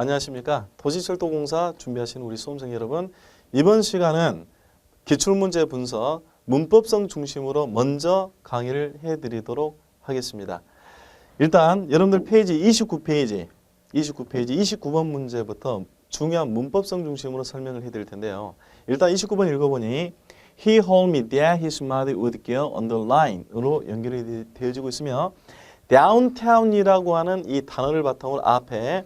안녕하십니까. 도시철도공사 준비하시는 우리 수험생 여러분, 이번 시간은 기출문제 분석 문법성 중심으로 먼저 강의를 해드리도록 하겠습니다. 일단 여러분들 페이지 29페이지 29번 문제부터 중요한 문법성 중심으로 설명을 해드릴 텐데요. 일단 29번 읽어보니 He told me that his mother would go on the line으로 연결이 되어지고 있으며 downtown이라고 하는 이 단어를 바탕으로 앞에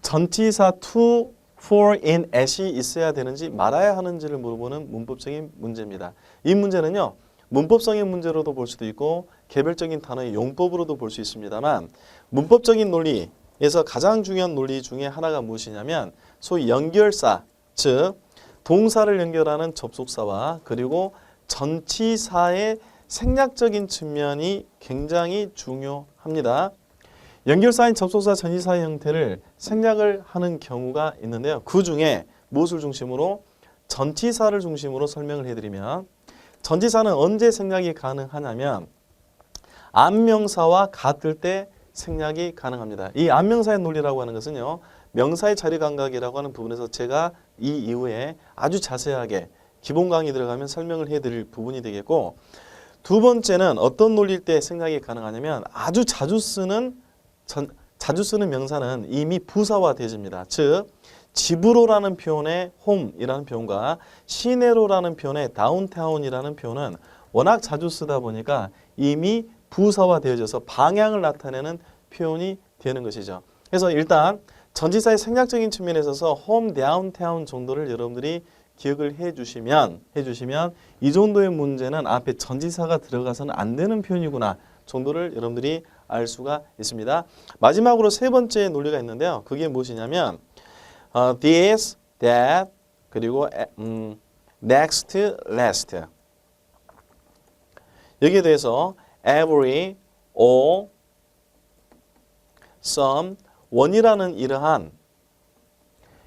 전치사 to, for, in, at이 있어야 되는지 말아야 하는지를 물어보는 문법적인 문제입니다. 이 문제는요, 문법성의 문제로도 볼 수도 있고 개별적인 단어의 용법으로도 볼 수 있습니다만 문법적인 논리에서 가장 중요한 논리 중에 하나가 무엇이냐면 소위 연결사, 즉 동사를 연결하는 접속사와 그리고 전치사의 생략적인 측면이 굉장히 중요합니다. 연결사인 접속사 전치사의 형태를 생략을 하는 경우가 있는데요. 그 중에 무엇을 중심으로? 전치사를 중심으로 설명을 해드리면 전치사는 언제 생략이 가능하냐면 안명사와 같을 때 생략이 가능합니다. 이 안명사의 논리라고 하는 것은요. 명사의 자리 감각이라고 하는 부분에서 제가 이 이후에 아주 자세하게 기본 강의 들어가면 설명을 해드릴 부분이 되겠고, 두 번째는 어떤 논리일 때 생략이 가능하냐면 아주 자주 쓰는 명사는 이미 부사화되어집니다. 즉 집으로라는 표현의 home이라는 표현과 시내로라는 표현의 downtown이라는 표현은 워낙 자주 쓰다 보니까 이미 부사화되어져서 방향을 나타내는 표현이 되는 것이죠. 그래서 일단 전치사의 생략적인 측면에 있어서 home, downtown 정도를 여러분들이 기억을 해주시면 이 정도의 문제는 앞에 전치사가 들어가서는 안 되는 표현이구나 정도를 여러분들이 알 수가 있습니다. 마지막으로 세 번째 논리가 있는데요. 그게 무엇이냐면 this, that, 그리고 next, last. 여기에 대해서 every, all, some, one이라는 이러한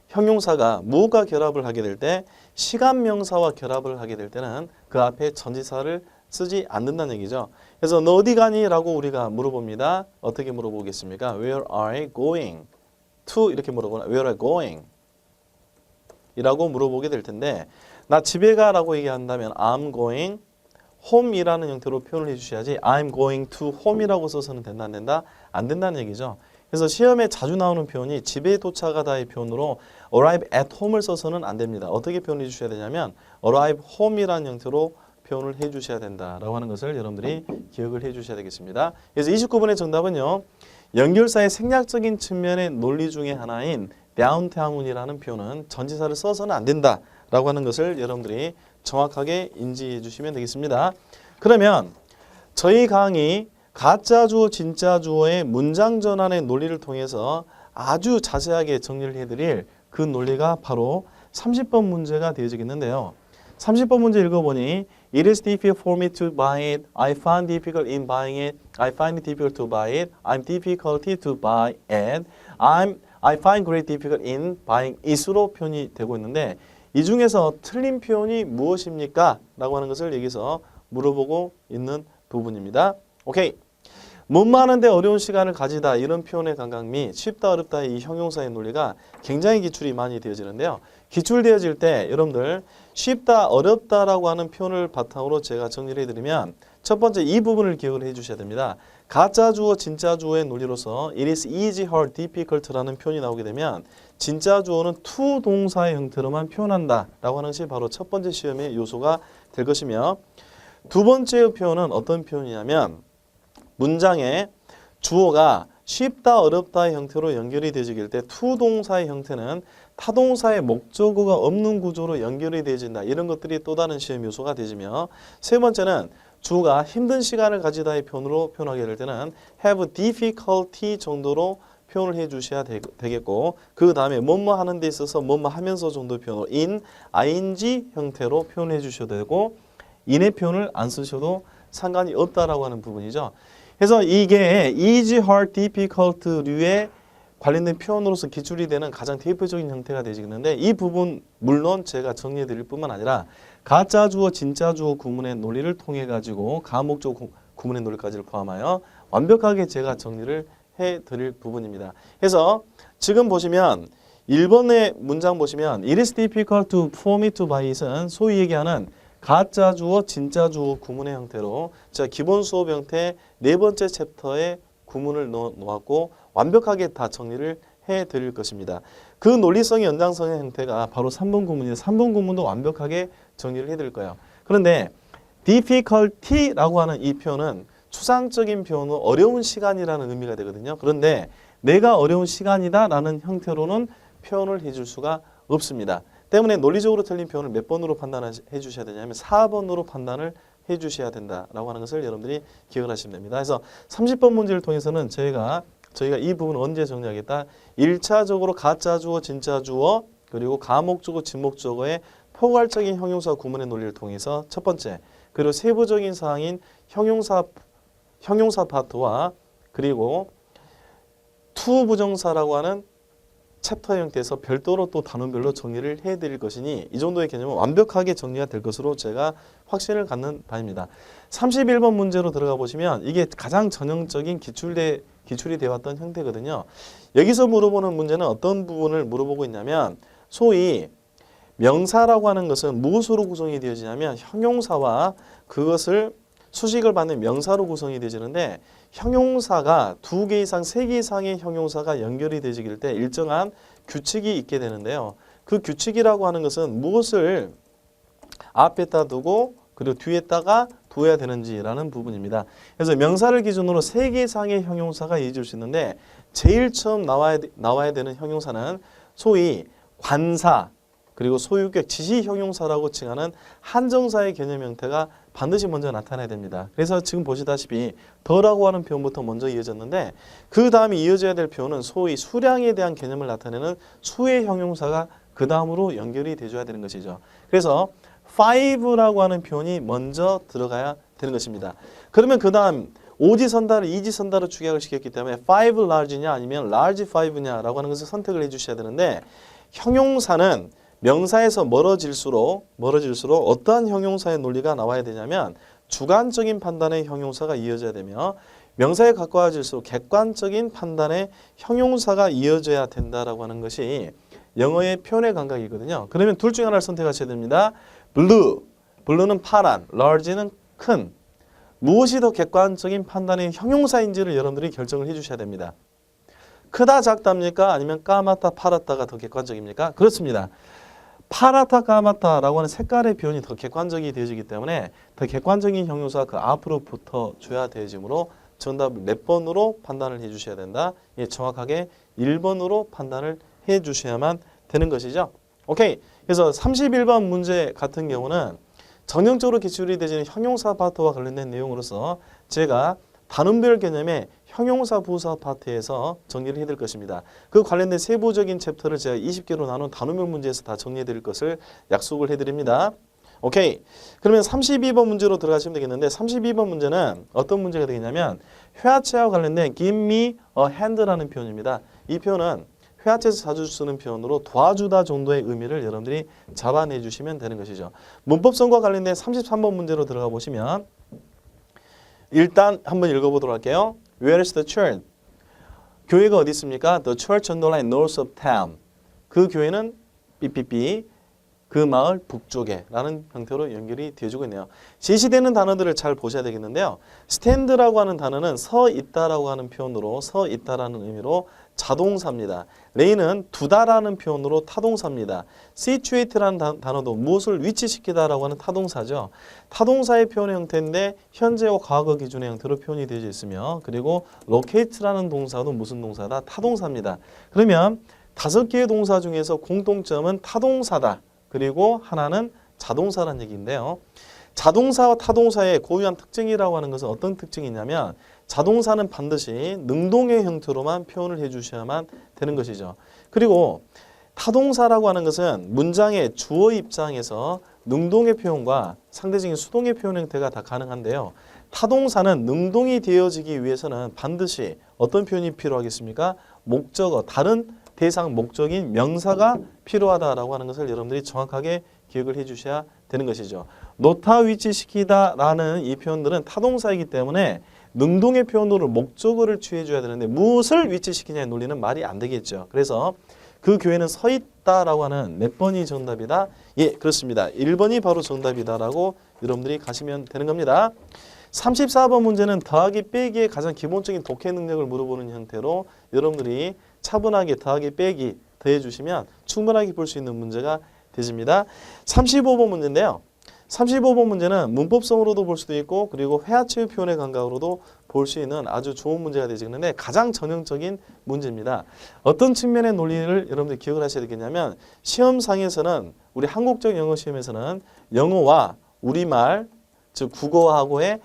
형용사가 무엇과 결합을 하게 될 때 시간명사와 결합을 하게 될 때는 그 앞에 전치사를 쓰지 않는다는 얘기죠. 그래서 너 어디 가니? 라고 우리가 물어봅니다. 어떻게 물어보겠습니까? Where are you going? to 이렇게 물어보나? Where are you going? 이라고 물어보게 될 텐데 나 집에 가라고 얘기한다면 I'm going home 이라는 형태로 표현을 해주셔야지 I'm going to home 이라고 써서는 된다 안 된다? 안 된다는 얘기죠. 그래서 시험에 자주 나오는 표현이 집에 도착하다의 표현으로 arrive at home을 써서는 안 됩니다. 어떻게 표현해 주셔야 되냐면 arrive home이라는 형태로 표현을 해 주셔야 된다라고 하는 것을 여러분들이 기억을 해 주셔야 되겠습니다. 그래서 29번의 정답은요. 연결사의 생략적인 측면의 논리 중에 하나인 downtown이라는 표현은 전치사를 써서는 안 된다라고 하는 것을 여러분들이 정확하게 인지해 주시면 되겠습니다. 그러면 저희 강의 가짜 주어, 진짜 주어의 문장 전환의 논리를 통해서 아주 자세하게 정리를 해드릴 그 논리가 바로 30번 문제가 되어지겠는데요. 30번 문제 읽어보니 It is difficult for me to buy it. I find difficult in buying it. I find it difficult to buy it. I'm difficulty to buy it. I find great difficult in buying it으로 표현이 되고 있는데 이 중에서 틀린 표현이 무엇입니까? 라고 하는 것을 여기서 물어보고 있는 부분입니다. 오케이. 뭐뭐 하는데 어려운 시간을 가지다 이런 표현의 감각 및 쉽다 어렵다의 이 형용사의 논리가 굉장히 기출이 많이 되어지는데요. 기출되어질 때 여러분들 쉽다 어렵다라고 하는 표현을 바탕으로 제가 정리를 해드리면 첫 번째 이 부분을 기억을 해주셔야 됩니다. 가짜 주어 진짜 주어의 논리로서 It is easy, hard, difficult라는 표현이 나오게 되면 진짜 주어는 to 동사의 형태로만 표현한다 라고 하는 것이 바로 첫 번째 시험의 요소가 될 것이며 두 번째 표현은 어떤 표현이냐면 문장에 주어가 쉽다 어렵다의 형태로 연결이 되어질 때 to 동사의 형태는 타동사의 목적어가 없는 구조로 연결이 되어진다. 이런 것들이 또 다른 시험 요소가 되지며 세 번째는 주어가 힘든 시간을 가지다의 표현으로 표현하게 될 때는 have difficulty 정도로 표현을 해 주셔야 되겠고 그 다음에 뭐뭐 하는 데 있어서 뭐뭐 하면서 정도 표현으로 in, ing 형태로 표현해 주셔도 되고 in의 표현을 안 쓰셔도 상관이 없다라고 하는 부분이죠. 그래서 이게 easy, hard, difficult류의 관련된 표현으로서 기출이 되는 가장 대표적인 형태가 되시겠는데 이 부분 물론 제가 정리해 드릴 뿐만 아니라 가짜 주어, 진짜 주어 구문의 논리를 통해 가지고 가목적 구문의 논리까지를 포함하여 완벽하게 제가 정리를 해드릴 부분입니다. 그래서 지금 보시면 1번의 문장 보시면 It is difficult for me to buy it은 소위 얘기하는 가짜 주어, 진짜 주어 구문의 형태로 자 기본 수업 형태 네 번째 챕터에 구문을 놓았고 완벽하게 다 정리를 해드릴 것입니다. 그 논리성의 연장성의 형태가 바로 3번 구문인데 3번 구문도 완벽하게 정리를 해드릴 거예요. 그런데 difficulty라고 하는 이 표현은 추상적인 표현으로 어려운 시간이라는 의미가 되거든요. 그런데 내가 어려운 시간이다라는 형태로는 표현을 해줄 수가 없습니다. 때문에 논리적으로 틀린 표현을 몇 번으로 판단해 주셔야 되냐면 4번으로 판단을 해 주셔야 된다라고 하는 것을 여러분들이 기억을 하시면 됩니다. 그래서 30번 문제를 통해서는 저희가 이 부분을 언제 정리하겠다. 1차적으로 가짜 주어, 진짜 주어 그리고 가목적어, 진목적어의 포괄적인 형용사 구문의 논리를 통해서 첫 번째 그리고 세부적인 사항인 형용사 파트와 그리고 to 부정사라고 하는 챕터 형태에서 별도로 또 단원별로 정리를 해드릴 것이니 이 정도의 개념은 완벽하게 정리가 될 것으로 제가 확신을 갖는 바입니다. 31번 문제로 들어가 보시면 이게 가장 전형적인 기출이 되어 왔던 형태거든요. 여기서 물어보는 문제는 어떤 부분을 물어보고 있냐면 소위 명사라고 하는 것은 무엇으로 구성이 되어지냐면 형용사와 그것을 수식을 받는 명사로 구성이 되어지는데 형용사가 2개 이상, 3개 이상의 형용사가 연결이 되어지길 때 일정한 규칙이 있게 되는데요. 그 규칙이라고 하는 것은 무엇을 앞에다 두고 그리고 뒤에다가 두어야 되는지라는 부분입니다. 그래서 명사를 기준으로 3개 이상의 형용사가 이어질 수 있는데 제일 처음 나와야 되는 형용사는 소위 관사 그리고 소유격 지시 형용사라고 칭하는 한정사의 개념 형태가 반드시 먼저 나타나야 됩니다. 그래서 지금 보시다시피 더라고 하는 표현부터 먼저 이어졌는데 그 다음에 이어져야 될 표현은 소위 수량에 대한 개념을 나타내는 수의 형용사가 그 다음으로 연결이 돼줘야 되는 것이죠. 그래서 5라고 하는 표현이 먼저 들어가야 되는 것입니다. 그러면 그 다음 오지선다를 이지선다로 축약을 시켰기 때문에 5 large냐 아니면 large 5냐라고 하는 것을 선택을 해주셔야 되는데 형용사는 명사에서 멀어질수록 어떠한 형용사의 논리가 나와야 되냐면 주관적인 판단의 형용사가 이어져야 되며 명사에 가까워질수록 객관적인 판단의 형용사가 이어져야 된다라고 하는 것이 영어의 표현의 감각이거든요. 그러면 둘 중에 하나를 선택하셔야 됩니다. blue는 파란, large는 큰. 무엇이 더 객관적인 판단의 형용사인지를 여러분들이 결정을 해주셔야 됩니다. 크다, 작답니까? 아니면 까맣다, 파랗다가 더 객관적입니까? 그렇습니다. 파랗다, 까맣다라고 하는 색깔의 표현이 더 객관적이 되어지기 때문에 더 객관적인 형용사가 그 앞으로 붙어줘야 되어지므로 정답을 몇 번으로 판단을 해주셔야 된다. 예, 정확하게 1번으로 판단을 해주셔야만 되는 것이죠. 오케이. 그래서 31번 문제 같은 경우는 전형적으로 기출이 되지는 형용사 파트와 관련된 내용으로서 제가 단원별 개념의 형용사 부사 파트에서 정리를 해드릴 것입니다. 그 관련된 세부적인 챕터를 제가 20개로 나눈 단원별 문제에서 다 정리해드릴 것을 약속을 해드립니다. 오케이. 그러면 32번 문제로 들어가시면 되겠는데 32번 문제는 어떤 문제가 되겠냐면 회화체와 관련된 give me a hand라는 표현입니다. 이 표현은 회화체에서 자주 쓰는 표현으로 도와주다 정도의 의미를 여러분들이 잡아내 주시면 되는 것이죠. 문법성과 관련된 33번 문제로 들어가 보시면 일단 한번 읽어보도록 할게요. Where is the church? 교회가 어디 있습니까? The church on the line north of town. 그 교회는 삐삐삐 그 마을 북쪽에 라는 형태로 연결이 되어주고 있네요. 제시되는 단어들을 잘 보셔야 되겠는데요. stand라고 하는 단어는 서 있다라고 하는 표현으로 서 있다라는 의미로 자동사입니다. lay는 두다라는 표현으로 타동사입니다. situate라는 단어도 무엇을 위치시키다라고 하는 타동사죠. 타동사의 표현의 형태인데 현재와 과거 기준의 형태로 표현이 되어 있으며 그리고 locate라는 동사도 무슨 동사다? 타동사입니다. 그러면 5개의 동사 중에서 공통점은 타동사다. 그리고 하나는 자동사라는 얘기인데요. 자동사와 타동사의 고유한 특징이라고 하는 것은 어떤 특징이 있냐면 자동사는 반드시 능동의 형태로만 표현을 해주셔야만 되는 것이죠. 그리고 타동사라고 하는 것은 문장의 주어 입장에서 능동의 표현과 상대적인 수동의 표현 형태가 다 가능한데요. 타동사는 능동이 되어지기 위해서는 반드시 어떤 표현이 필요하겠습니까? 목적어, 다른 대상 목적인 명사가 필요하다라고 하는 것을 여러분들이 정확하게 기억을 해주셔야 되는 것이죠. 놓다, 위치시키다 라는 이 표현들은 타동사이기 때문에 능동의 표현으로 목적어를 취해줘야 되는데 무엇을 위치시키냐의 논리는 말이 안 되겠죠. 그래서 그 교회는 서 있다라고 하는 몇 번이 정답이다? 예, 그렇습니다. 1번이 바로 정답이다라고 여러분들이 가시면 되는 겁니다. 34번 문제는 더하기 빼기의 가장 기본적인 독해 능력을 물어보는 형태로 여러분들이 차분하게 더하기 빼기 더해주시면 충분하게 볼 수 있는 문제가 되집니다. 35번 문제인데요. 35번 문제는 문법성으로도 볼 수도 있고 그리고 회화체의 표현의 감각으로도 볼 수 있는 아주 좋은 문제가 되지는데 가장 전형적인 문제입니다. 어떤 측면의 논리를 여러분들이 기억을 하셔야 되겠냐면 시험상에서는 우리 한국적 영어 시험에서는 영어와 우리말 즉 국어하고의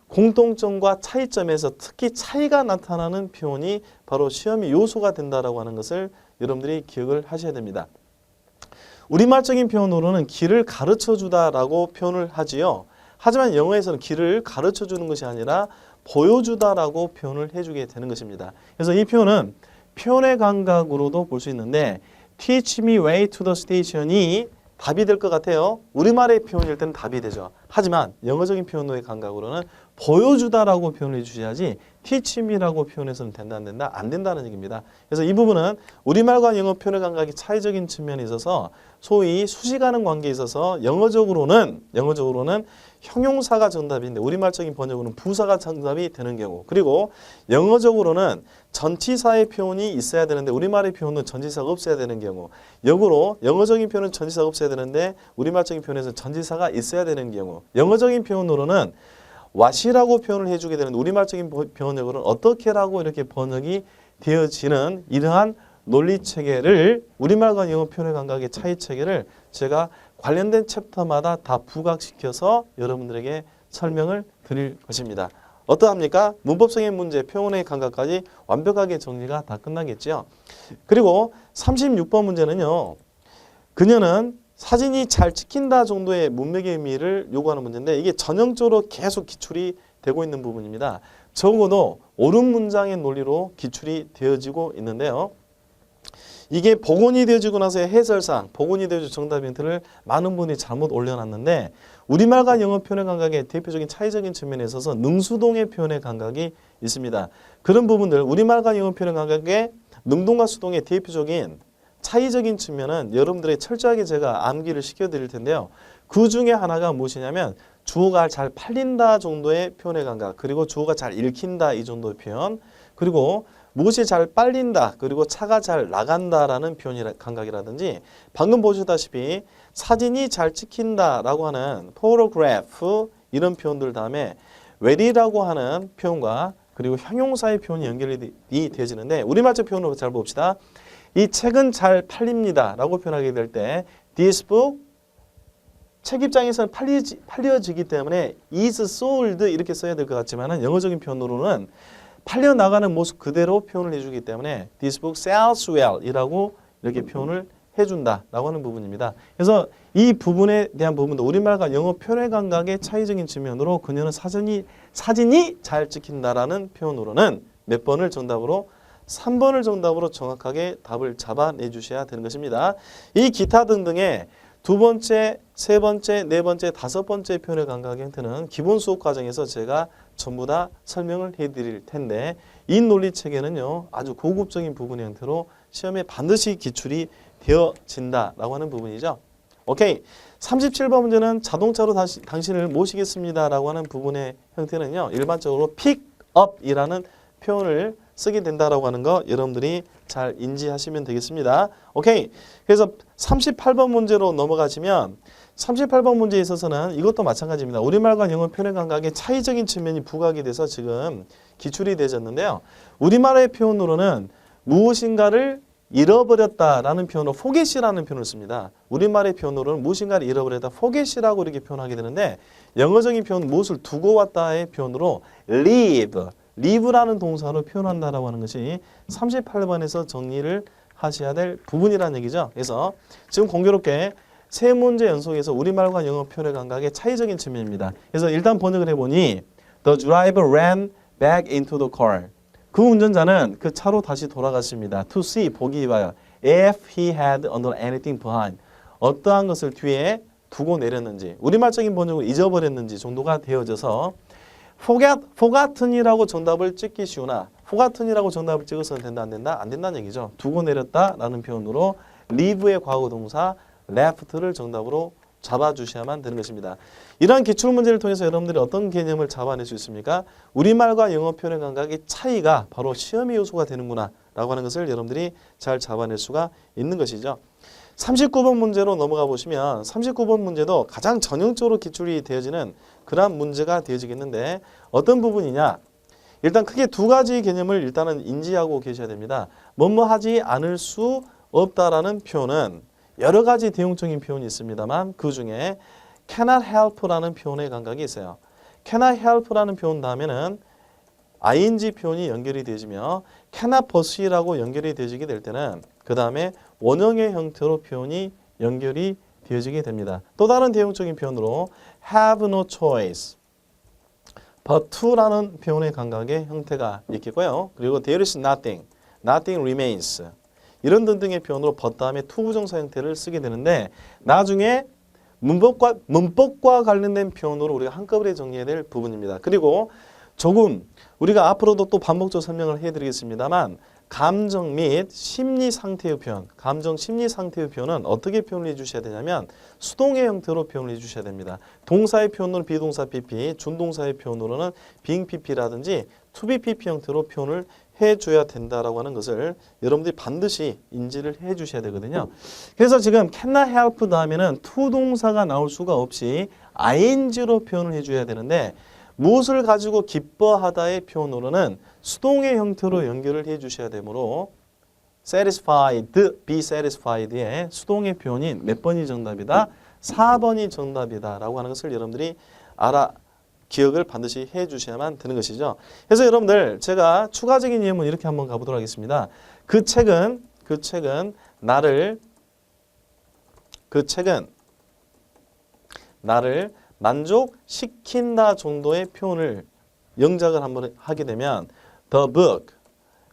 공통점과 차이점에서 특히 차이가 나타나는 표현이 바로 시험의 요소가 된다라고 하는 것을 여러분들이 기억을 하셔야 됩니다. 우리말적인 표현으로는 길을 가르쳐주다라고 표현을 하지요. 하지만 영어에서는 길을 가르쳐주는 것이 아니라 보여주다라고 표현을 해주게 되는 것입니다. 그래서 이 표현은 표현의 감각으로도 볼 수 있는데 Teach me way to the station이 답이 될 것 같아요. 우리말의 표현일 때는 답이 되죠. 하지만 영어적인 표현의 감각으로는 보여주다라고 표현을 해주셔야지 teach me라고 표현해서는 된다 안 된다? 안 된다는 얘기입니다. 그래서 이 부분은 우리말과 영어 표현의 감각이 차이적인 측면에 있어서 소위 수식하는 관계에 있어서 영어적으로는 형용사가 정답인데 우리말적인 번역으로는 부사가 정답이 되는 경우 그리고 영어적으로는 전치사의 표현이 있어야 되는데 우리말의 표현은 전치사가 없어야 되는 경우 역으로 영어적인 표현은 전치사가 없어야 되는데 우리말적인 표현에서는 전치사가 있어야 되는 경우 영어적인 표현으로는 what이라고 표현을 해주게 되는 우리말적인 번역으로는 어떻게라고 이렇게 번역이 되어지는 이러한 논리체계를 우리말과 영어 표현의 감각의 차이체계를 제가 관련된 챕터마다 다 부각시켜서 여러분들에게 설명을 드릴 것입니다. 어떠합니까? 문법성의 문제, 표현의 감각까지 완벽하게 정리가 다 끝나겠죠. 그리고 36번 문제는요. 그녀는 사진이 잘 찍힌다 정도의 문맥의 의미를 요구하는 문제인데 이게 전형적으로 계속 기출이 되고 있는 부분입니다. 적어도 옳은 문장의 논리로 기출이 되어지고 있는데요. 이게 복원이 되어지고 나서의 해설상, 복원이 되어진 정답 힌트를 많은 분이 잘못 올려놨는데 우리말과 영어 표현의 감각의 대표적인 차이적인 측면에 있어서 능수동의 표현의 감각이 있습니다. 그런 부분들 우리말과 영어 표현의 감각의 능동과 수동의 대표적인 차이적인 측면은 여러분들에게 철저하게 제가 암기를 시켜드릴 텐데요. 그 중에 하나가 무엇이냐면 주어가 잘 팔린다 정도의 표현의 감각 그리고 주어가 잘 읽힌다 이 정도의 표현 그리고 무엇이 잘 빨린다 그리고 차가 잘 나간다라는 표현 감각이라든지 방금 보셨다시피 사진이 잘 찍힌다라고 하는 photograph 이런 표현들 다음에 well이라고 하는 표현과 그리고 형용사의 표현이 연결이 되어지는데 우리말적 표현으로 잘 봅시다. 이 책은 잘 팔립니다 라고 표현하게 될 때 This book 책 입장에서는 팔려지기 때문에 is sold 이렇게 써야 될 것 같지만 영어적인 표현으로는 팔려나가는 모습 그대로 표현을 해주기 때문에 This book sells well 이라고 이렇게 표현을 해준다 라고 하는 부분입니다. 그래서 이 부분에 대한 부분도 우리말과 영어 표현의 감각의 차이적인 측면으로 그녀는 사진이 잘 찍힌다라는 표현으로는 몇 번을 정답으로 3번을 정답으로 정확하게 답을 잡아내 주셔야 되는 것입니다. 이 기타 등등의 두 번째, 세 번째, 네 번째, 다섯 번째 표현의 감각의 형태는 기본 수업 과정에서 제가 전부 다 설명을 해드릴 텐데 이 논리체계는요. 아주 고급적인 부분의 형태로 시험에 반드시 기출이 되어진다라고 하는 부분이죠. 오케이. 37번 문제는 자동차로 당신을 모시겠습니다라고 하는 부분의 형태는요. 일반적으로 pickup이라는 표현을 쓰게 된다라고 하는 거 여러분들이 잘 인지하시면 되겠습니다. 오케이. 그래서 38번 문제로 넘어가시면 38번 문제에 있어서는 이것도 마찬가지입니다. 우리말과 영어 표현의 감각의 차이적인 측면이 부각이 돼서 지금 기출이 되어졌는데요. 우리말의 표현으로는 무엇인가를 잃어버렸다라는 표현으로 forget이라는 표현을 씁니다. 우리말의 표현으로는 무엇인가를 잃어버렸다 forget이라고 이렇게 표현하게 되는데 영어적인 표현 무엇을 두고 왔다의 표현으로 leave라는 동사로 표현한다라고 하는 것이 38번에서 정리를 하셔야 될 부분이라는 얘기죠. 그래서 지금 공교롭게 세 문제 연속에서 우리말과 영어 표현의 감각의 차이적인 측면입니다. 그래서 일단 번역을 해보니 The driver ran back into the car. 그 운전자는 그 차로 다시 돌아갔습니다. To see, 보기 위하여 if he had under anything behind. 어떠한 것을 뒤에 두고 내렸는지 우리말적인 번역을 잊어버렸는지 정도가 되어져서 forgotten이라고 정답을 찍기 쉬우나 forgotten이라고 정답을 찍어서는 된다 안 된다? 안 된다는 얘기죠. 두고 내렸다라는 표현으로 leave의 과거 동사 left를 정답으로 잡아주셔야만 되는 것입니다. 이러한 기출문제를 통해서 여러분들이 어떤 개념을 잡아낼 수 있습니까? 우리말과 영어 표현의 감각의 차이가 바로 시험의 요소가 되는구나 라고 하는 것을 여러분들이 잘 잡아낼 수가 있는 것이죠. 39번 문제로 넘어가 보시면 39번 문제도 가장 전형적으로 기출이 되어지는 그러한 문제가 되어지겠는데 어떤 부분이냐? 일단 크게 두 가지 개념을 일단은 인지하고 계셔야 됩니다. 뭐뭐 하지 않을 수 없다라는 표현은 여러 가지 대용적인 표현이 있습니다만 그 중에 cannot help라는 표현의 감각이 있어요. cannot help라는 표현 다음에는 ing 표현이 연결이 되어지며 cannot pursue라고 연결이 되어지게 될 때는 그 다음에 원형의 형태로 표현이 연결이 되어지게 됩니다. 또 다른 대용적인 표현으로 have no choice, but to라는 표현의 감각의 형태가 있겠고요. 그리고 there is nothing, nothing remains 이런 등등의 표현으로 but 다음에 to 부정사 형태를 쓰게 되는데 나중에 문법과 관련된 표현으로 우리가 한꺼번에 정리해야 될 부분입니다. 그리고 조금 우리가 앞으로도 또 반복적으로 설명을 해드리겠습니다만 감정 및 심리 상태의 표현, 감정 심리 상태의 표현은 어떻게 표현을 해주셔야 되냐면 수동의 형태로 표현을 해주셔야 됩니다. 동사의 표현으로는 비동사 PP, 준동사의 표현으로는 being PP라든지 to be PP 형태로 표현을 해줘야 된다라고 하는 것을 여러분들이 반드시 인지를 해주셔야 되거든요. 그래서 지금 cannot help 다음에는 to 동사가 나올 수가 없이 ing로 표현을 해줘야 되는데 무엇을 가지고 기뻐하다의 표현으로는 수동의 형태로 연결을 해주셔야 되므로 satisfied, be satisfied의 수동의 표현이 몇 번이 정답이다? 4번이 정답이다 라고 하는 것을 여러분들이 기억을 반드시 해주셔야만 되는 것이죠. 그래서 여러분들 제가 추가적인 예문 이렇게 한번 가보도록 하겠습니다. 그 책은 나를 만족시킨다 정도의 표현을 영작을 한번 하게 되면 the book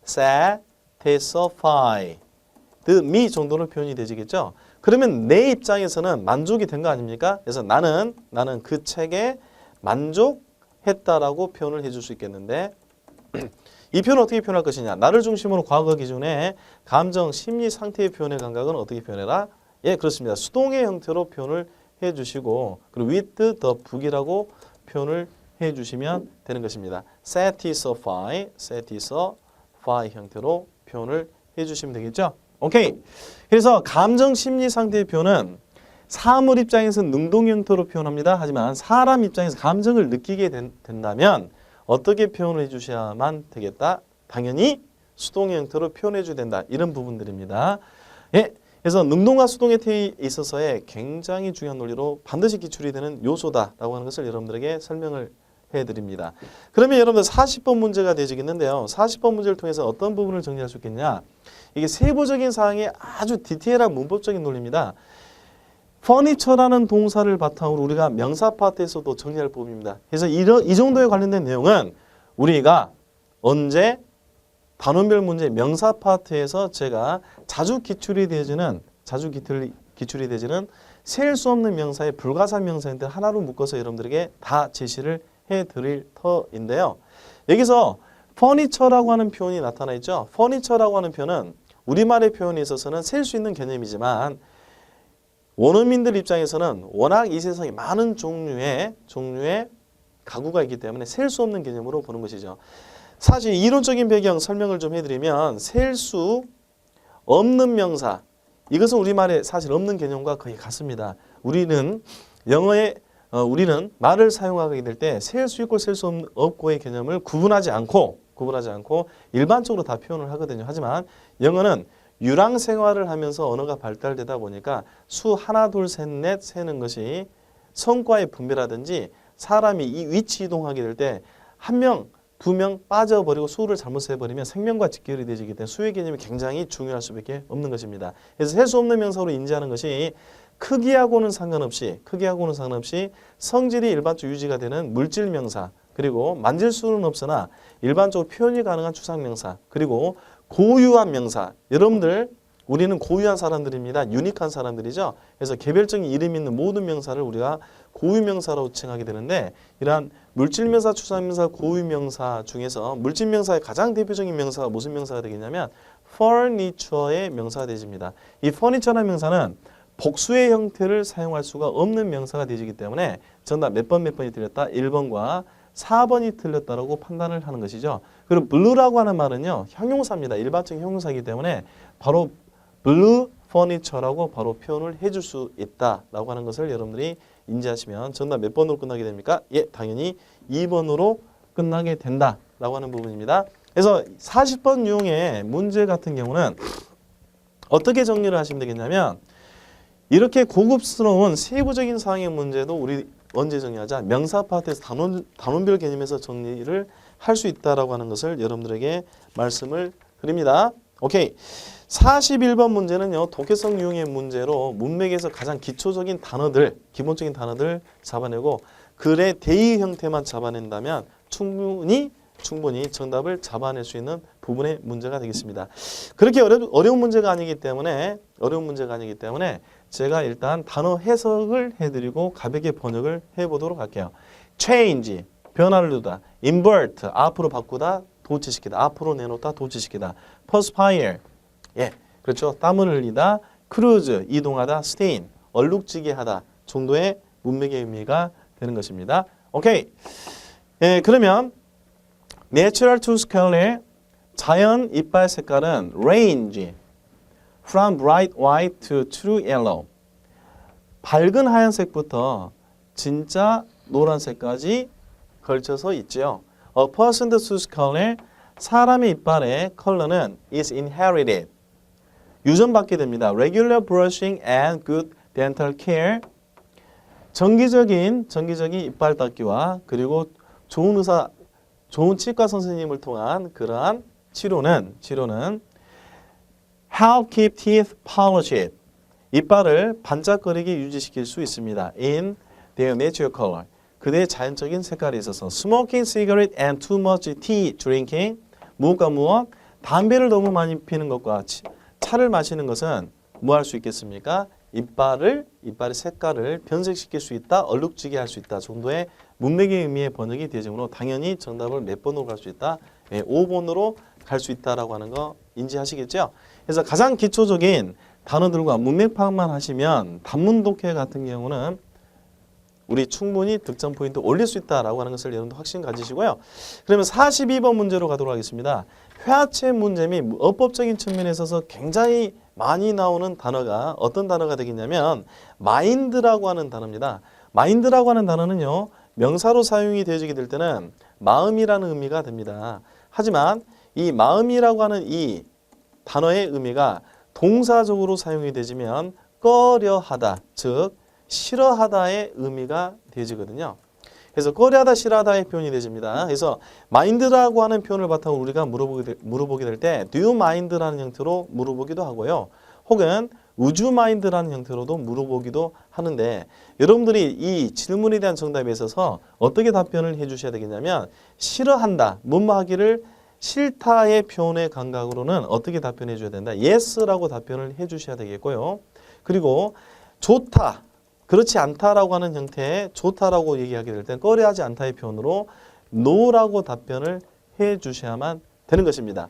satisfied me 정도로 표현이 되지겠죠. 그러면 내 입장에서는 만족이 된 거 아닙니까? 그래서 나는 그 책에 만족했다라고 표현을 해줄 수 있겠는데 이 표현을 어떻게 표현할 것이냐? 나를 중심으로 과거 기준에 감정, 심리, 상태의 표현의 감각은 어떻게 표현해라? 예, 그렇습니다. 수동의 형태로 표현을 해주시고 그리고 with the book이라고 표현을 해주시면 되는 것입니다. satisfy 형태로 표현을 해주시면 되겠죠? 오케이. 그래서 감정, 심리, 상태의 표현은 사물 입장에서 능동 형태로 표현합니다. 하지만 사람 입장에서 감정을 느끼게 된다면 어떻게 표현을 해주셔야만 되겠다? 당연히 수동의 형태로 표현해 줘야 된다. 이런 부분들입니다. 예, 그래서 능동과 수동의 태에 있어서의 굉장히 중요한 논리로 반드시 기출이 되는 요소다라고 하는 것을 여러분들에게 설명을 해드립니다. 그러면 여러분들 40번 문제가 되어지겠는데요. 40번 문제를 통해서 어떤 부분을 정리할 수 있겠냐? 이게 세부적인 사항의 아주 디테일한 문법적인 논리입니다. furniture라는 동사를 바탕으로 우리가 명사 파트에서도 정리할 부분입니다. 그래서 이 정도에 관련된 내용은 우리가 언제 단원별 문제 명사 파트에서 제가 자주 기출이 되어지는 셀 수 없는 명사의 불가사 명사인데 하나로 묶어서 여러분들에게 다 제시를 해드릴 터인데요. 여기서 furniture라고 하는 표현이 나타나 있죠. furniture라고 하는 표현은 우리말의 표현에 있어서는 셀 수 있는 개념이지만 원어민들 입장에서는 워낙 이 세상에 많은 종류의 가구가 있기 때문에 셀 수 없는 개념으로 보는 것이죠. 사실 이론적인 배경 설명을 좀 해드리면 셀 수 없는 명사 이것은 우리말에 사실 없는 개념과 거의 같습니다. 우리는 말을 사용하게 될 때 셀 수 있고 셀 수 없고의 개념을 구분하지 않고 일반적으로 다 표현을 하거든요. 하지만 영어는 유랑 생활을 하면서 언어가 발달되다 보니까 수 하나 둘 셋 넷 세는 것이 성과의 분배라든지 사람이 이 위치 이동하게 될 때 한 명, 두 명 빠져버리고 수를 잘못 세버리면 생명과 직결이 되기 때문에 수의 개념이 굉장히 중요할 수밖에 없는 것입니다. 그래서 셀 수 없는 명사로 인지하는 것이 크기하고는 상관없이 성질이 일반적으로 유지가 되는 물질 명사 그리고 만질 수는 없으나 일반적으로 표현이 가능한 추상 명사 그리고 고유한 명사 여러분들 우리는 고유한 사람들입니다. 유니크한 사람들이죠. 그래서 개별적인 이름 있는 모든 명사를 우리가 고유명사라고 칭하게 되는데 이러한 물질명사, 추상명사, 고유명사 중에서 물질명사의 가장 대표적인 명사가 무슨 명사가 되겠냐면 furniture의 명사가 되집니다. 이 furniture라는 명사는 복수의 형태를 사용할 수가 없는 명사가 되기 때문에 정답 몇 번이 틀렸다? 1번과 4번이 틀렸다라고 판단을 하는 것이죠. 그리고 blue라고 하는 말은요. 형용사입니다. 일반적인 형용사이기 때문에 바로 blue furniture라고 바로 표현을 해줄 수 있다라고 하는 것을 여러분들이 인지하시면 정답 몇 번으로 끝나게 됩니까? 예, 당연히 2번으로 끝나게 된다라고 하는 부분입니다. 그래서 40번 유형의 문제 같은 경우는 어떻게 정리를 하시면 되겠냐면 이렇게 고급스러운 세부적인 사항의 문제도 우리 언제 정리하자? 명사 파트에서 단원별 개념에서 정리를 할 수 있다라고 하는 것을 여러분들에게 말씀을 드립니다. 오케이. 41번 문제는요. 독해성 유형의 문제로 문맥에서 가장 기초적인 단어들, 기본적인 단어들 잡아내고 글의 대의 형태만 잡아낸다면 충분히 정답을 잡아낼 수 있는 부분의 문제가 되겠습니다. 그렇게 어려운 문제가 아니기 때문에 제가 일단 단어 해석을 해드리고 가볍게 번역을 해보도록 할게요. change, 변화를 주다. invert, 앞으로 바꾸다, 도치시키다. 앞으로 내놓다, 도치시키다. perspire, 예, 그렇죠. 땀을 흘리다. cruise, 이동하다. stain, 얼룩지게 하다 정도의 문맥의 의미가 되는 것입니다. 오케이. 예, 그러면 natural to scare의 자연 이빨 색깔은 range, from bright white to true yellow. 밝은 하얀색부터 진짜 노란색까지 걸쳐서 있죠. A person's tooth color, 사람의 이빨의 컬러는 is inherited. 유전받게 됩니다. Regular brushing and good dental care. 정기적인 이빨 닦기와 그리고 좋은 치과 선생님을 통한 그러한 치료는 help keep teeth polished. 이빨을 반짝거리게 유지시킬 수 있습니다. In their natural color. 그대의 자연적인 색깔에 있어서 smoking cigarette and too much tea drinking. 무엇과 무엇? 담배를 너무 많이 피는 것과 차를 마시는 것은 뭐 할 수 있겠습니까? 이빨의 색깔을 변색시킬 수 있다, 얼룩지게 할 수 있다 정도의 문맥의 의미의 번역이 되므로 당연히 정답을 몇 번으로 갈 수 있다? 네, 5번으로 갈 수 있다라고 하는 거 인지하시겠죠? 그래서 가장 기초적인 단어들과 문맥 파악만 하시면 단문 독해 같은 경우는 우리 충분히 득점 포인트 올릴 수 있다라고 하는 것을 여러분도 확신 가지시고요. 그러면 42번 문제로 가도록 하겠습니다. 회화체 문제 및 어법적인 측면에 있어서 굉장히 많이 나오는 단어가 어떤 단어가 되겠냐면 mind라고 하는 단어입니다. mind라고 하는 단어는요. 명사로 사용이 되어지게 될 때는 마음이라는 의미가 됩니다. 하지만 이 마음이라고 하는 이 단어의 의미가 동사적으로 사용이 되지면 꺼려하다, 즉 싫어하다의 의미가 되어지거든요. 그래서 꺼려하다, 싫어하다의 표현이 되집니다. 그래서 mind라고 하는 표현을 바탕으로 우리가 물어보게 될 때 do you mind라는 형태로 물어보기도 하고요. 혹은 would you mind라는 형태로도 물어보기도 하는데 여러분들이 이 질문에 대한 정답에 있어서 어떻게 답변을 해주셔야 되겠냐면 싫어한다, 뭐뭐 하기를 싫다의 표현의 감각으로는 어떻게 답변해 줘야 된다? yes라고 답변을 해 주셔야 되겠고요. 그리고 좋다, 그렇지 않다라고 하는 형태의 좋다라고 얘기하게 될 때 꺼려하지 않다의 표현으로 no라고 답변을 해 주셔야만 되는 것입니다.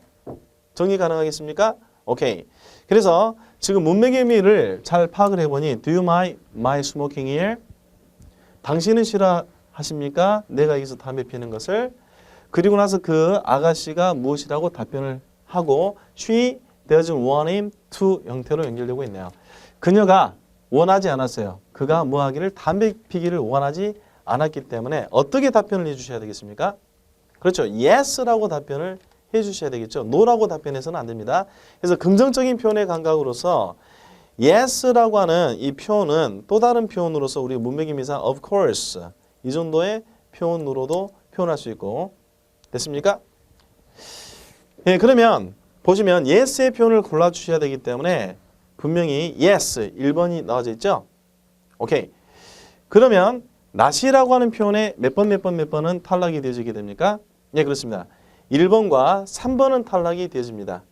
정리 가능하겠습니까? 오케이. 그래서 지금 문맥의 의미를 잘 파악을 해보니 Do you mind my smoking here? 당신은 싫어하십니까? 내가 여기서 담배 피는 것을. 그리고 나서 그 아가씨가 무엇이라고 답변을 하고 She doesn't want him to 형태로 연결되고 있네요. 그녀가 원하지 않았어요. 그가 뭐 하기를 담배 피기를 원하지 않았기 때문에 어떻게 답변을 해주셔야 되겠습니까? 그렇죠. Yes라고 답변을 해주셔야 되겠죠. No라고 답변해서는 안 됩니다. 그래서 긍정적인 표현의 감각으로서 Yes라고 하는 이 표현은 또 다른 표현으로서 우리 문맥의 미사 of course 이 정도의 표현으로도 표현할 수 있고 됐습니까? 예, 그러면 보시면 yes의 표현을 골라주셔야 되기 때문에 분명히 yes 1번이 나와져 있죠? 오케이. 그러면 not이라고 하는 표현에 몇 번은 탈락이 되어지게 됩니까? 예, 그렇습니다. 1번과 3번은 탈락이 되어집니다.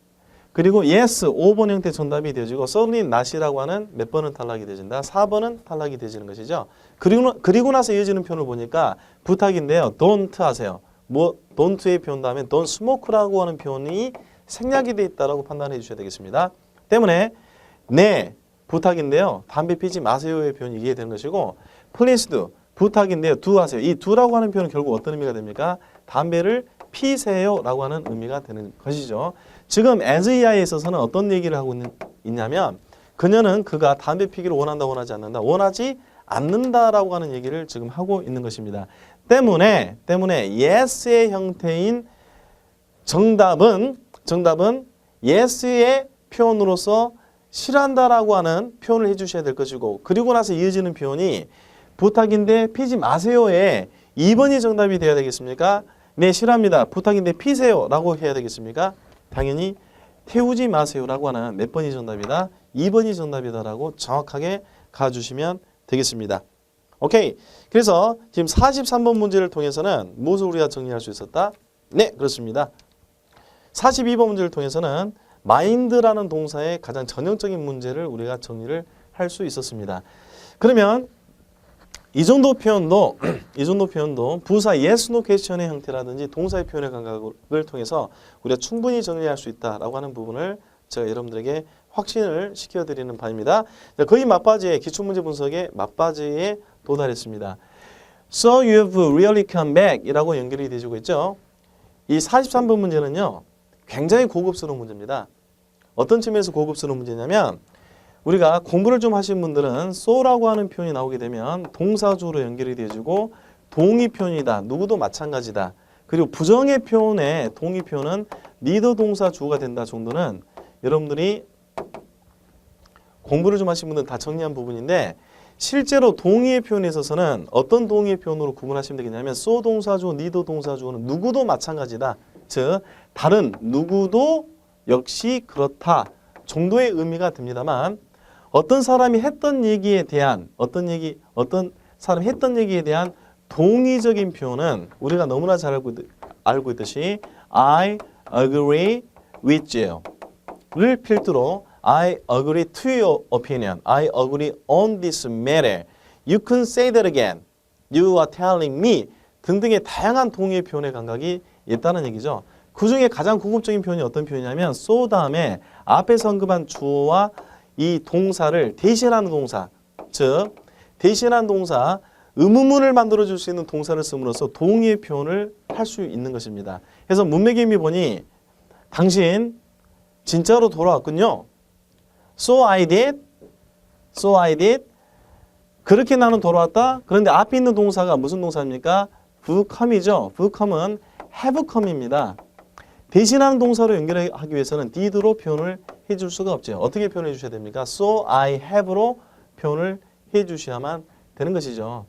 그리고 yes, 5번 형태 정답이 되어지고 certainly not이라고 하는 몇 번은 탈락이 되어진다. 4번은 탈락이 되어지는 것이죠. 그리고 나서 이어지는 표현을 보니까 부탁인데요. don't 하세요. 뭐 don't의 표현 다음에 don't smoke라고 하는 표현이 생략이 되어 있다고 판단해 주셔야 되겠습니다. 때문에 네, 부탁인데요. 담배 피지 마세요의 표현이 이게 되는 것이고 please do, 부탁인데요. do 하세요. 이 do라고 하는 표현은 결국 어떤 의미가 됩니까? 담배를 피세요라고 하는 의미가 되는 것이죠. 지금 as이에 있어서는 어떤 얘기를 하고 있냐면 그녀는 그가 담배 피기를 원한다, 원하지 않는다, 원하지 않는다라고 하는 얘기를 지금 하고 있는 것입니다. 때문에 yes의 형태인 정답은 yes의 표현으로서 싫어한다라고 하는 표현을 해주셔야 될 것이고 그리고 나서 이어지는 표현이 부탁인데 피지 마세요에 2번이 정답이 되어야 되겠습니까? 네, 싫어합니다. 부탁인데 피세요 라고 해야 되겠습니까? 당연히 태우지 마세요 라고 하는 몇 번이 정답이다? 2번이 정답이다 라고 정확하게 가주시면 되겠습니다. 오케이. 그래서 지금 43번 문제를 통해서는 무엇을 우리가 정리할 수 있었다? 네, 그렇습니다. 42번 문제를 통해서는 mind라는 동사의 가장 전형적인 문제를 우리가 정리를 할 수 있었습니다. 그러면 이 정도 표현도 부사 yes, no question의 형태라든지 동사의 표현의 감각을 통해서 우리가 충분히 정리할 수 있다라고 하는 부분을 제가 여러분들에게 확신을 시켜드리는 바입니다. 거의 막바지에 기출문제 분석의 막바지에 도달했습니다. So you've really come back 이라고 연결이 되어지고 있죠. 이 43번 문제는요. 굉장히 고급스러운 문제입니다. 어떤 측면에서 고급스러운 문제냐면 우리가 공부를 좀 하신 분들은 so라고 하는 표현이 나오게 되면 동사주로 연결이 되어지고 동의 표현이다. 누구도 마찬가지다. 그리고 부정의 표현에 동의 표현은 neither 동사 주어가 된다 정도는 여러분들이 공부를 좀 하신 분들은 다 정리한 부분인데 실제로 동의의 표현에 있어서는 어떤 동의의 표현으로 구분하시면 되겠냐면 so 동사주어, neither 동사주어는 누구도 마찬가지다. 즉 다른 누구도 역시 그렇다 정도의 의미가 듭니다만 어떤 사람이 했던 얘기에 대한 어떤 사람이 했던 얘기에 대한 동의적인 표현은 우리가 너무나 잘 알고 있듯이 I agree with you를 필두로 I agree to your opinion, I agree on this matter, you can say that again, you are telling me 등등의 다양한 동의의 표현의 감각이 있다는 얘기죠. 그 중에 가장 고급적인 표현이 어떤 표현이냐면 so 다음에 앞에서 언급한 주어와 이 동사를 대신하는 동사, 즉 대신한 동사, 의문문을 만들어줄 수 있는 동사를 씀으로써 동의의 표현을 할 수 있는 것입니다. 그래서 문맥의 의미 보니 당신 진짜로 돌아왔군요. So I did. 그렇게 나는 돌아왔다. 그런데 앞에 있는 동사가 무슨 동사입니까? have come이죠. have come은 have come입니다. 대신하는 동사로 연결하기 위해서는 did로 표현을 해줄 수가 없죠. 어떻게 표현해 주셔야 됩니까? So I have로 표현을 해 주셔야만 되는 것이죠.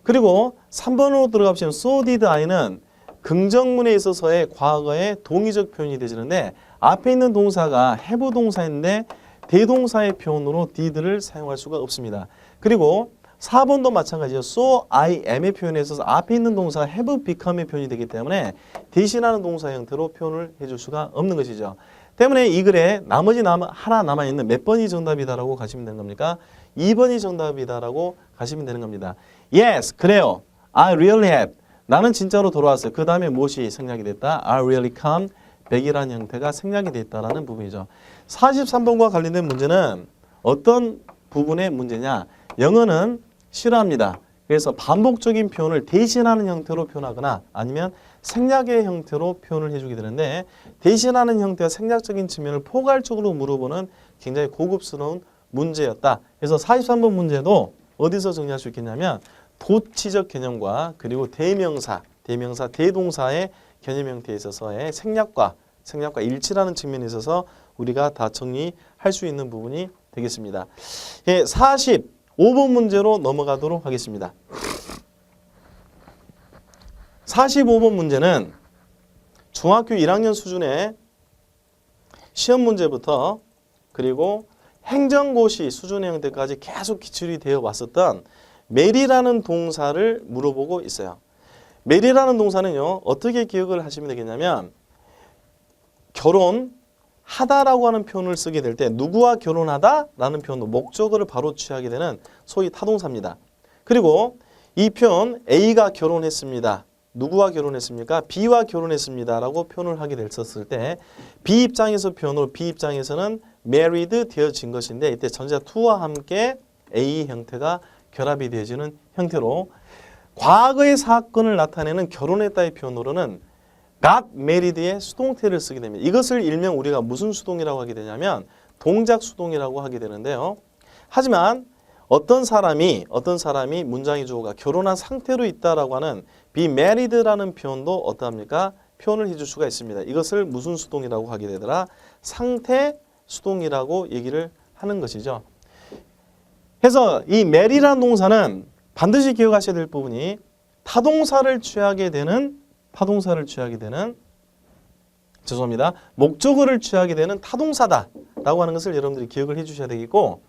그리고 3번으로 들어가보시면 so did I는 긍정문에 있어서의 과거의 동의적 표현이 되지는데 앞에 있는 동사가 have 동사인데 대동사의 표현으로 did를 사용할 수가 없습니다. 그리고 4번도 마찬가지죠. So I am의 표현에 있어서 앞에 있는 동사가 have become의 표현이 되기 때문에 대신하는 동사 형태로 표현을 해줄 수가 없는 것이죠. 때문에 이 글에 나머지 하나 남아있는 몇 번이 정답이다라고 가시면 되는 겁니까? 2번이 정답이다라고 가시면 되는 겁니다. Yes, 그래요. I really have. 나는 진짜로 돌아왔어요. 그 다음에 무엇이 생략이 됐다? I really come back이라는 형태가 생략이 됐다라는 부분이죠. 43번과 관련된 문제는 어떤 부분의 문제냐? 영어는 싫어합니다. 그래서 반복적인 표현을 대신하는 형태로 표현하거나 아니면 생략의 형태로 표현을 해주게 되는데 대신하는 형태와 생략적인 측면을 포괄적으로 물어보는 굉장히 고급스러운 문제였다. 그래서 43번 문제도 어디서 정리할 수 있겠냐면 도치적 개념과 그리고 대명사, 대동사의 개념 형태에 있어서의 생략과 일치라는 측면에 있어서 우리가 다 정리할 수 있는 부분이 되겠습니다. 45번 문제로 넘어가도록 하겠습니다. 45번 문제는 중학교 1학년 수준의 시험 문제부터 그리고 행정고시 수준의 형태까지 계속 기출이 되어 왔었던 marry라는 동사를 물어보고 있어요. marry라는 동사는요. 어떻게 기억을 하시면 되겠냐면 결혼, 하다라고 하는 표현을 쓰게 될 때 누구와 결혼하다라는 표현도 목적어를 바로 취하게 되는 소위 타동사입니다. 그리고 이 표현 A가 결혼했습니다. 누구와 결혼했습니까? B와 결혼했습니다. 라고 표현을 하게 됐었을 때 B 입장에서 표현으로 B 입장에서는 married 되어진 것인데 이때 전치사 to와 함께 A 형태가 결합이 되어지는 형태로 과거의 사건을 나타내는 결혼했다의 표현으로는 got married의 수동태를 쓰게 됩니다. 이것을 일명 우리가 무슨 수동이라고 하게 되냐면 동작 수동이라고 하게 되는데요. 하지만 어떤 사람이 문장의 주어가 결혼한 상태로 있다라고 하는 be married라는 표현도 어떠합니까? 표현을 해줄 수가 있습니다. 이것을 무슨 수동이라고 하게 되더라? 상태 수동이라고 얘기를 하는 것이죠. 그래서 이 marry라는 동사는 반드시 기억하셔야 될 부분이 타동사를 취하게 되는 목적어를 취하게 되는 타동사다라고 하는 것을 여러분들이 기억을 해주셔야 되겠고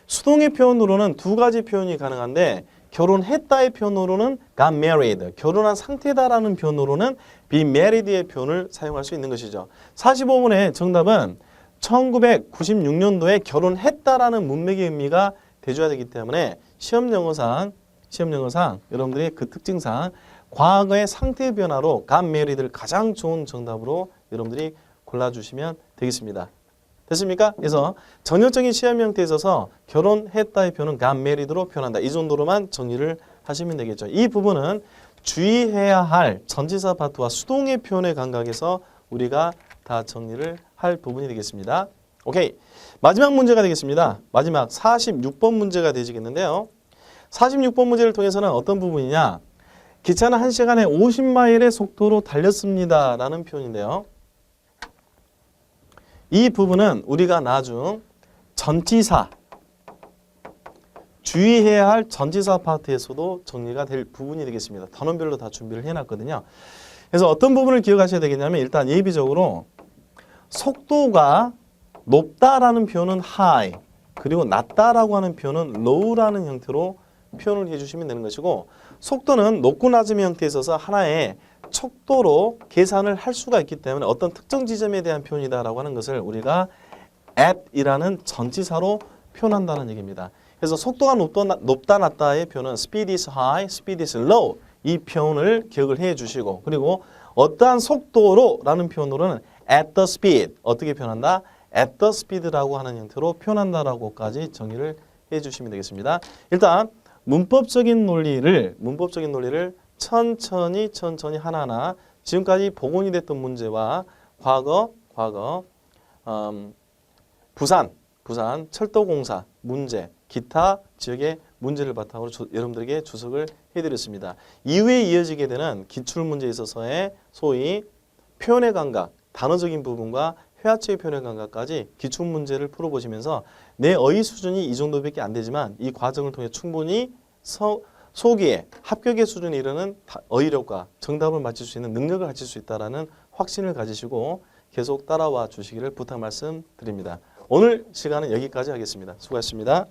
수동의 표현으로는 두 가지 표현이 가능한데 결혼했다의 표현으로는 got married, 결혼한 상태다라는 표현으로는 be married의 표현을 사용할 수 있는 것이죠. 45번의 정답은 1996년도에 결혼했다라는 문맥의 의미가 돼줘야 되기 때문에 시험 영어상 여러분들이 그 특징상 과거의 상태 변화로 got married를 가장 좋은 정답으로 여러분들이 골라주시면 되겠습니다. 됐습니까? 그래서 전형적인 시험 형태에 있어서 결혼했다의 표현은 got married로 표현한다. 이 정도로만 정리를 하시면 되겠죠. 이 부분은 주의해야 할 전치사 파트와 수동의 표현의 감각에서 우리가 다 정리를 할 부분이 되겠습니다. 오케이. 마지막 문제가 되겠습니다. 마지막 46번 문제가 되시겠는데요. 46번 문제를 통해서는 어떤 부분이냐? 기차는 1시간에 50마일의 속도로 달렸습니다. 라는 표현인데요. 이 부분은 우리가 나중 전치사, 주의해야 할 전치사 파트에서도 정리가 될 부분이 되겠습니다. 단원별로 다 준비를 해놨거든요. 그래서 어떤 부분을 기억하셔야 되겠냐면 일단 예비적으로 속도가 높다라는 표현은 high, 그리고 낮다라고 하는 표현은 low라는 형태로 표현을 해주시면 되는 것이고 속도는 높고 낮음의 형태에 있어서 하나의 척도로 계산을 할 수가 있기 때문에 어떤 특정 지점에 대한 표현이다라고 하는 것을 우리가 at이라는 전치사로 표현한다는 얘기입니다. 그래서 속도가 높다 낮다의 표현은 speed is high, speed is low 이 표현을 기억을 해 주시고 그리고 어떠한 속도로 라는 표현으로는 at the speed 어떻게 표현한다? at the speed라고 하는 형태로 표현한다라고까지 정의를 해 주시면 되겠습니다. 일단 문법적인 논리를 천천히 하나하나 지금까지 복원이 됐던 문제와 과거 부산 철도공사 문제 기타 지역의 문제를 바탕으로 여러분들에게 주석을 해드렸습니다. 이후에 이어지게 되는 기출문제에 있어서의 소위 표현의 감각, 단어적인 부분과 회화체의 표현의 감각까지 기출문제를 풀어보시면서 내 어휘 수준이 이 정도밖에 안 되지만 이 과정을 통해 충분히 소기의 합격의 수준에 이르는 어휘력과 정답을 맞출 수 있는 능력을 갖출 수 있다는 확신을 가지시고 계속 따라와 주시기를 부탁 말씀드립니다. 오늘 시간은 여기까지 하겠습니다. 수고하셨습니다.